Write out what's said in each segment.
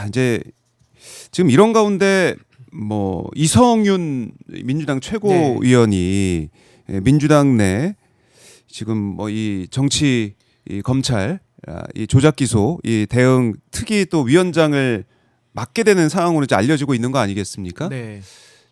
이제 지금 이런 가운데 뭐 이성윤 민주당 최고위원이 민주당 내 지금 뭐 이 정치 이 검찰 이 조작 기소 이 대응 특위 또 위원장을 맡게 되는 상황으로 이제 알려지고 있는 거 아니겠습니까? 네.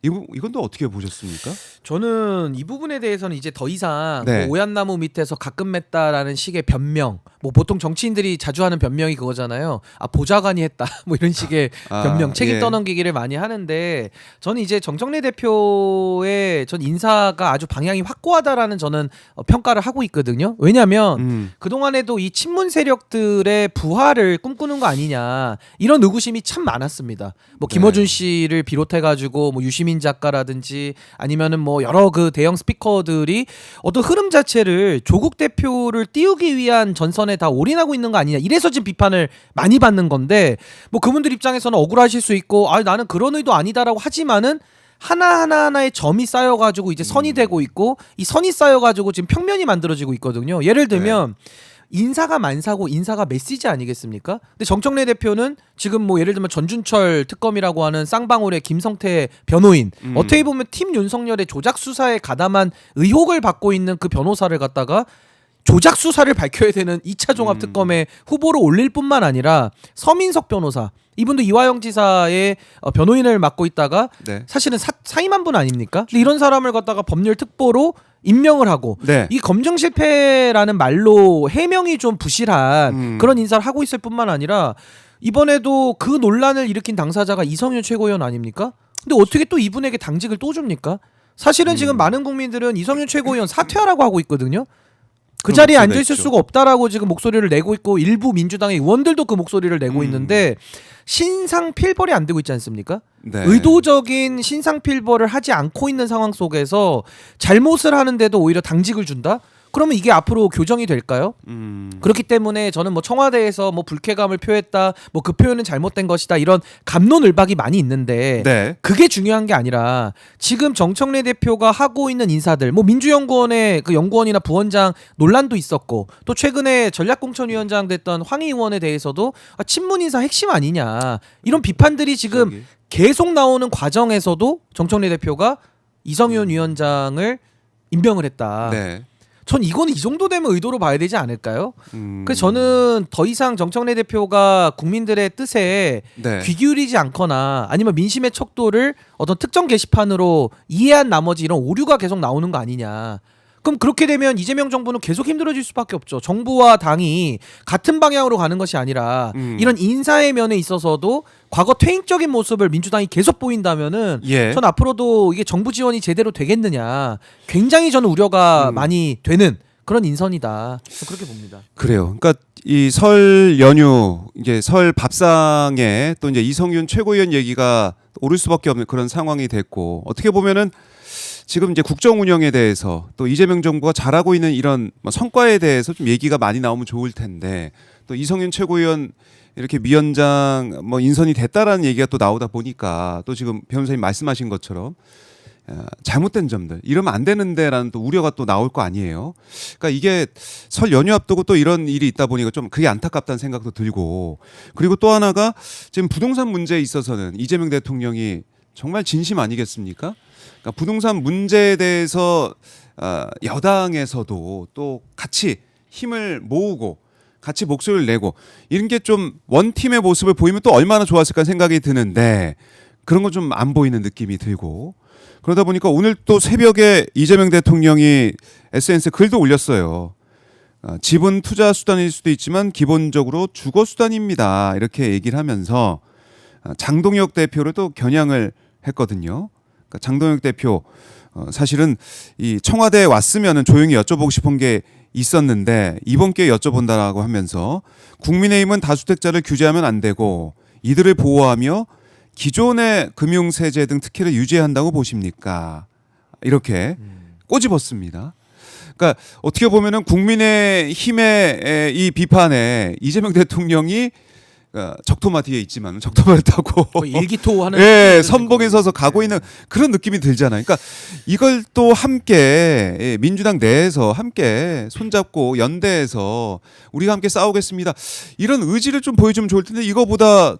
이건 또 어떻게 보셨습니까? 저는 이 부분에 대해서는 이제 더 이상 네. 뭐 오얏나무 밑에서 가끔 맸다라는 식의 변명, 뭐 보통 정치인들이 자주 하는 변명이 그거잖아요. 아 보좌관이 했다, 뭐 이런 식의 변명, 책임 예. 떠넘기기를 많이 하는데 저는 이제 정청래 대표의 전 인사가 아주 방향이 확고하다라는 저는 평가를 하고 있거든요. 왜냐하면 그동안에도 이 친문 세력들의 부활을 꿈꾸는 거 아니냐 이런 의구심이 참 많았습니다. 뭐 김어준 씨를 비롯해가지고 뭐 유시민 작가라든지 아니면은 뭐 여러 그 대형 스피커들이 어떤 흐름 자체를 조국 대표를 띄우기 위한 전선에 다 올인하고 있는 거 아니냐 이래서 지금 비판을 많이 받는 건데 뭐 그분들 입장에서는 억울하실 수 있고 아 나는 그런 의도 아니다라고 하지만은 하나하나의 점이 쌓여가지고 이제 선이 되고 있고 이 선이 쌓여가지고 지금 평면이 만들어지고 있거든요. 예를 들면 인사가 만사고 인사가 메시지 아니겠습니까? 근데 정청래 대표는 지금 뭐 예를 들면 전준철 특검이라고 하는 쌍방울의 김성태 변호인 어떻게 보면 팀 윤석열의 조작 수사에 가담한 의혹을 받고 있는 그 변호사를 갖다가 조작 수사를 밝혀야 되는 2차 종합 특검에 후보로 올릴 뿐만 아니라 서민석 변호사 이분도 이화영 지사의 변호인을 맡고 있다가 사실은 사임한 분 아닙니까? 근데 이런 사람을 갖다가 법률 특보로 임명을 하고 이 검증 실패라는 말로 해명이 좀 부실한 그런 인사를 하고 있을 뿐만 아니라 이번에도 그 논란을 일으킨 당사자가 이성윤 최고위원 아닙니까? 근데 어떻게 또 이분에게 당직을 또 줍니까? 사실은 지금 많은 국민들은 이성윤 최고위원 사퇴하라고 하고 있거든요. 그 자리에 앉아있을 수가 없다라고 지금 목소리를 내고 있고 일부 민주당의 의원들도 그 목소리를 내고 있는데 신상 필벌이 안 되고 있지 않습니까? 의도적인 신상 필벌을 하지 않고 있는 상황 속에서 잘못을 하는데도 오히려 당직을 준다? 그러면 이게 앞으로 교정이 될까요? 그렇기 때문에 저는 뭐 청와대에서 뭐 불쾌감을 표했다, 뭐 그 표현은 잘못된 것이다 이런 갑론을박이 많이 있는데 그게 중요한 게 아니라 지금 정청래 대표가 하고 있는 인사들, 뭐 민주연구원의 그 연구원이나 부원장 논란도 있었고 또 최근에 전략공천위원장 됐던 황희 의원에 대해서도 친문 인사 핵심 아니냐 이런 비판들이 지금 계속 나오는 과정에서도 정청래 대표가 이성윤 위원장을 임명을 했다. 전 이거는 이 정도 되면 의도로 봐야 되지 않을까요? 그래서 저는 더 이상 정청래 대표가 국민들의 뜻에 귀 기울이지 않거나 아니면 민심의 척도를 어떤 특정 게시판으로 이해한 나머지 이런 오류가 계속 나오는 거 아니냐. 그럼 그렇게 되면 이재명 정부는 계속 힘들어질 수밖에 없죠. 정부와 당이 같은 방향으로 가는 것이 아니라 이런 인사의 면에 있어서도 과거 퇴행적인 모습을 민주당이 계속 보인다면은 전 앞으로도 이게 정부 지원이 제대로 되겠느냐 굉장히 저는 우려가 많이 되는 그런 인선이다. 그렇게 봅니다. 그래요. 그러니까 이 설 연휴 이제 설 밥상에 또 이제 이성윤 최고위원 얘기가 오를 수밖에 없는 그런 상황이 됐고 어떻게 보면은 지금 이제 국정 운영에 대해서 또 이재명 정부가 잘하고 있는 이런 성과에 대해서 좀 얘기가 많이 나오면 좋을 텐데 또 이성윤 최고위원 이렇게 위원장 뭐 인선이 됐다라는 얘기가 또 나오다 보니까 또 지금 변호사님 말씀하신 것처럼 잘못된 점들 이러면 안 되는데라는 또 우려가 또 나올 거 아니에요. 그러니까 이게 설 연휴 앞두고 또 이런 일이 있다 보니까 좀 그게 안타깝다는 생각도 들고 그리고 또 하나가 지금 부동산 문제에 있어서는 이재명 대통령이 정말 진심 아니겠습니까? 그러니까 부동산 문제에 대해서 여당에서도 또 같이 힘을 모으고 같이 목소리를 내고 이런 게 좀 원팀의 모습을 보이면 또 얼마나 좋았을까 생각이 드는데 그런 건 좀 안 보이는 느낌이 들고 그러다 보니까 오늘 또 새벽에 이재명 대통령이 SNS에 글도 올렸어요. 집은 투자 수단일 수도 있지만 기본적으로 주거 수단입니다. 이렇게 얘기를 하면서 장동혁 대표를 또 겨냥을 했거든요. 그러니까 장동혁 대표 사실은 이 청와대에 왔으면은 조용히 여쭤보고 싶은 게 있었는데 이번 기회에 여쭤본다라고 하면서 국민의힘은 다주택자를 규제하면 안 되고 이들을 보호하며 기존의 금융세제 등 특혜를 유지한다고 보십니까? 이렇게 꼬집었습니다. 그러니까 어떻게 보면은 국민의힘의 이 비판에 이재명 대통령이 적토마 뒤에 있지만 적토마를 타고 일기토하는 선봉에 서서 가고 있는 그런 느낌이 들잖아요. 그러니까 이걸 또 함께 민주당 내에서 함께 손잡고 연대해서 우리가 함께 싸우겠습니다. 이런 의지를 좀 보여주면 좋을 텐데 이거보다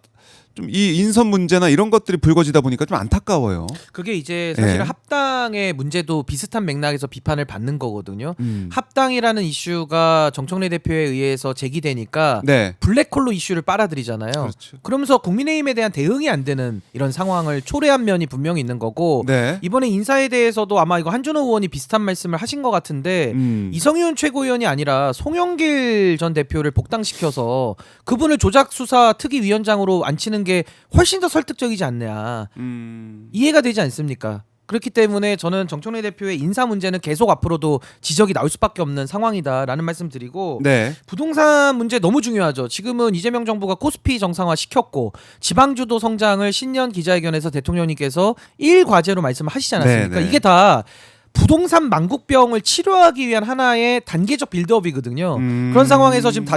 좀 이 인선 문제나 이런 것들이 불거지다 보니까 좀 안타까워요. 그게 이제 사실 예. 합당의 문제도 비슷한 맥락에서 비판을 받는 거거든요. 합당이라는 이슈가 정청래 대표에 의해서 제기되니까 네. 블랙홀로 이슈를 빨아들이잖아요. 그렇죠. 그러면서 국민의힘에 대한 대응이 안 되는 이런 상황을 초래한 면이 분명히 있는 거고 네. 이번에 인사에 대해서도 아마 이거 한준호 의원이 비슷한 말씀을 하신 것 같은데 이성윤 최고위원이 아니라 송영길 전 대표를 복당시켜서 그분을 조작수사 특위위원장으로 앉히는 게 훨씬 더 설득적이지 않냐. 이해가 되지 않습니까? 그렇기 때문에 저는 정청래 대표의 인사 문제는 계속 앞으로도 지적이 나올 수밖에 없는 상황이다라는 말씀 드리고 네. 부동산 문제 너무 중요하죠. 지금은 이재명 정부가 코스피 정상화 시켰고 지방주도 성장을 신년 기자회견에서 대통령님께서 1과제로 말씀을 하시지 않았습니까? 네, 네. 이게 다 부동산 망국병을 치료하기 위한 하나의 단계적 빌드업이거든요. 그런 상황에서 지금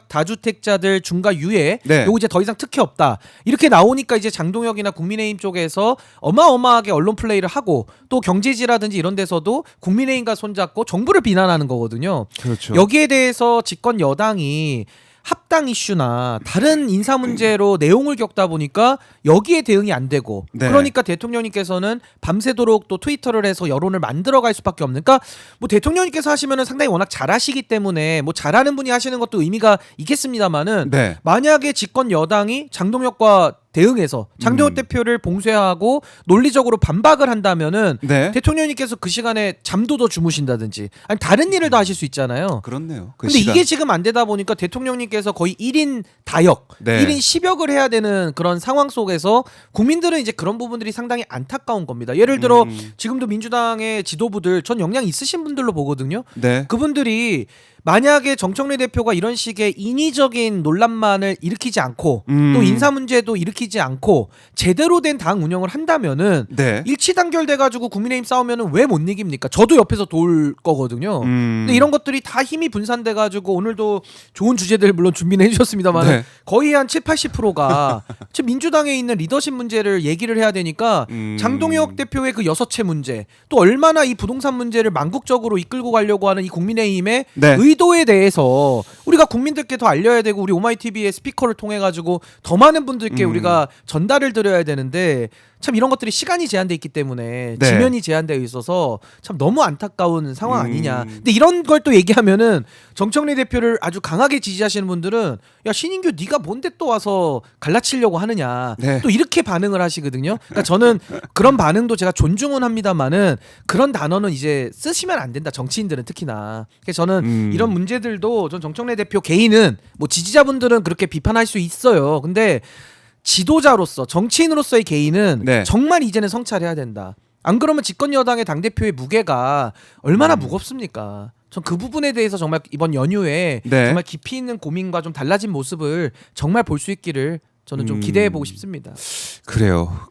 다주택자들 중과 유예 네. 요거 이제 더 이상 특혜 없다. 이렇게 나오니까 이제 장동혁이나 국민의힘 쪽에서 어마어마하게 언론 플레이를 하고 또 경제지라든지 이런 데서도 국민의힘과 손잡고 정부를 비난하는 거거든요. 그렇죠. 여기에 대해서 집권 여당이 합당 이슈나 다른 인사 문제로 내용을 겪다 보니까 여기에 대응이 안 되고 네. 그러니까 대통령님께서는 밤새도록 또 트위터를 해서 여론을 만들어갈 수밖에 없는. 그러니까 뭐 대통령님께서 하시면은 상당히 워낙 잘하시기 때문에 뭐 잘하는 분이 하시는 것도 의미가 있겠습니다만은 네. 만약에 집권 여당이 장동혁과 대응해서 장동혁 대표를 봉쇄하고 논리적으로 반박을 한다면은 네. 대통령님께서 그 시간에 잠도 더 주무신다든지 아니 다른 일을 더 하실 수 있잖아요. 그렇네요. 그 근데 시간. 이게 지금 안 되다 보니까 대통령님께서 거의 1인 다역, 네. 1인 10역을 해야 되는 그런 상황 속에서 국민들은 이제 그런 부분들이 상당히 안타까운 겁니다. 예를 들어 지금도 민주당의 지도부들 전 역량 있으신 분들로 보거든요. 네. 그분들이 만약에 정청래 대표가 이런 식의 인위적인 논란만을 일으키지 않고 또 인사 문제도 일으키지 않고 제대로 된 당 운영을 한다면은 네. 일치단결돼 가지고 국민의힘 싸우면은 왜 못 이깁니까? 저도 옆에서 도울 거거든요. 근데 이런 것들이 다 힘이 분산돼 가지고 오늘도 좋은 주제들 물론 준비는 해주셨습니다만 네. 거의 한 70~80%가 지금 민주당에 있는 리더십 문제를 얘기를 해야 되니까 장동혁 대표의 그 여섯채 문제 또 얼마나 이 부동산 문제를 망국적으로 이끌고 가려고 하는 이 국민의힘의 네. 의도에 대해서 우리가 국민들께 더 알려야 되고 우리 오마이TV의 스피커를 통해 가지고 더 많은 분들께 우리가 전달을 드려야 되는데 참 이런 것들이 시간이 제한돼 있기 때문에 네. 지면이 제한되어 있어서 참 너무 안타까운 상황 아니냐. 근데 이런 걸 또 얘기하면은 정청래 대표를 아주 강하게 지지하시는 분들은 야 신인규 네가 뭔데 또 와서 갈라치려고 하느냐. 네. 또 이렇게 반응을 하시거든요. 그러니까 저는 그런 반응도 제가 존중은 합니다만은 그런 단어는 이제 쓰시면 안 된다. 정치인들은 특히나. 그래서 저는 이런 문제들도 전 정청래 대표 개인은 뭐 지지자분들은 그렇게 비판할 수 있어요. 근데 지도자로서 정치인으로서의 개인은 네. 정말 이제는 성찰해야 된다. 안 그러면 집권 여당의 당대표의 무게가 얼마나 무겁습니까? 전 그 부분에 대해서 정말 이번 연휴에 네. 정말 깊이 있는 고민과 좀 달라진 모습을 정말 볼 수 있기를 저는 좀 기대해 보고 싶습니다. 그래요.